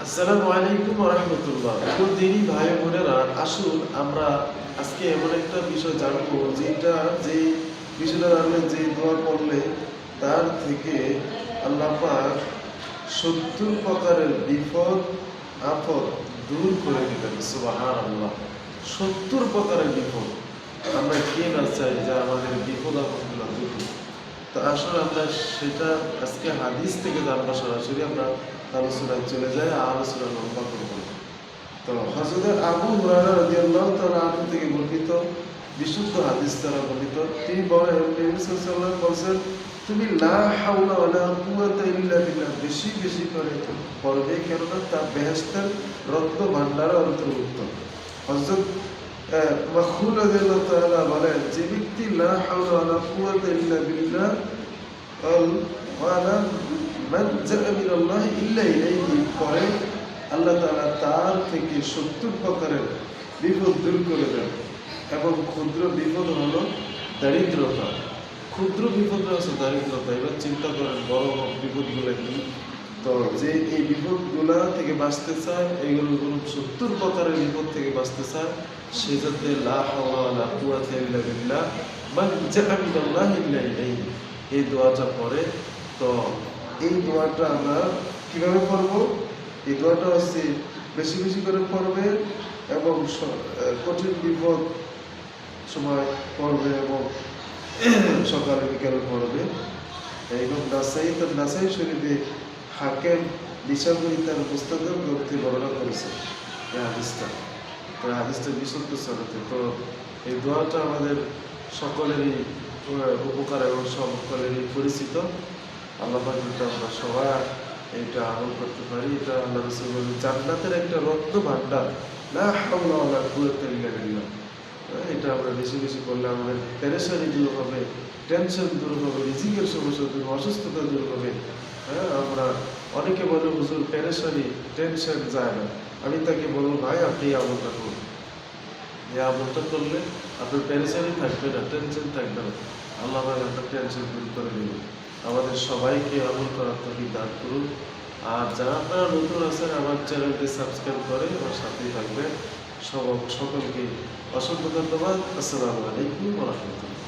আসসালামু আলাইকুম ওয়া রাহমাতুল্লাহ। দিনী ভাই বোনেরা, আসুন আমরা আজকে এমন একটা বিষয় জানবো যেটা যে বিষয়টা জানলে যে দোয়া পড়লে তার থেকে আল্লাহ পাক ৭০ প্রকারের বিপদ আপদ দূর করে দিবেন। সুবহানাল্লাহ। ৭০ প্রকারের বিপদ। আমরা কে না চাই যে আমাদের বিপদ আপদগুলো দূর হোক। তো আসলে আমরা সেটা আজকে হাদিস থেকে জানবো। সরাসরি আমরা আলোচনায় চলে যায়, আলোচনা লম্বা করব। তো হযরত আবু হুরায়রা রাদিয়াল্লাহু তাআলা আনহু থেকে বর্ণিত বিশুদ্ধ হাদিস দ্বারা বর্ণিত, তিনি বলেন, নবী সাল্লাল্লাহু আলাইহি ওয়াসাল্লাম বলেন, তুমি লা হাওলা ওয়ালা কুওয়াতা ইল্লা বিল্লাহ বেশি বেশি করে পড়বে, কেননা তা বেহেশতের রত্ন ভান্ডারের অন্তর্ভুক্ত। হযরত মাখুল রাদিয়াল্লাহু তাআলা বলেন, যে ব্যক্তি লা হাওলা ওয়ালা কুওয়াতা ইল্লা বিল্লাহ ওয়ালা মান জাআ মিনাল্লাহি ইল্লা ইলাইহি পড়ে, আল্লাহ তাআলা তার থেকে ৭০ প্রকারের বিপদ দূর করে দেন। এবং ক্ষুদ্র বিপদ হলো দারিদ্রতা। ক্ষুদ্র বিপদ হচ্ছে দারিদ্রতা। এবার চিন্তা করেন বড় বিপদগুলো কি। তো যে এই বিপদগুলা থেকে বাঁচতে চায়, এইগুলো ৭০ প্রকারের বিপদ থেকে বাঁচতে চায়, সে যাতে লা হাওলা ওয়ালা কুওয়াতা ইল্লা বিল্লাহ মান জাআ মিনাল্লাহি ইল্লা ইলাইহি এই দোয়াটা পড়ে। তো এই দোয়াটা আমরা কিভাবে পড়বো? এই দোয়াটা হচ্ছে বেশি বেশি করে পড়বে এবং কঠিন বিপদ সময় পড়বে এবং সকালে বিকালে পড়বে। এবং নাসাই শরীফে হাকেম নিশাবুরি তার মুস্তাদর গ্রন্থে বর্ণনা করেছে এই হাদিসটা। তো হাদিসটা বিশুদ্ধ সনদে। তো এই দোয়াটা আমাদের সকলেরই উপকার এবং সকলেরই পরিচিত। আল্লাহ পাক যদি আমরা সবাই এটা আমল করতে পারি, এটা আল্লাহ রাসূল বলেন জান্নাতের একটা রত্ন ভান্ডার, লা হাওলা ওয়ালা কুওয়াতা ইল্লা বিল্লাহ। এটা আমরা বেশি বেশি করলে আমাদের পেরেশানি দূর হবে, টেনশন দূর হবে, রিজিকের সমস্যা দূর হবে, অসুস্থতা দূর হবে। আমরা অনেকে বলে হুজুর পেরেশানি টেনশন যায় না। আমি তাকে বলবো, ভাই আপনি এই আমলটা করুন। এই আমলটা করলে আপনার পেরেশানি থাকবে না, টেনশন থাকবে না। আল্লাহ পাক আপনার টেনশন দূর করে দেবে। আমাদের সবাইকে আমল করার তৌফিক দান করুন। আর যারা আপনারা নতুন আছেন, আমার চ্যানেলটি সাবস্ক্রাইব করে আমার সাথেই থাকবেন। সকলকে অসংখ্য ধন্যবাদ। আসসালামু আলাইকুম ওয়া রাহমাতুল্লাহ।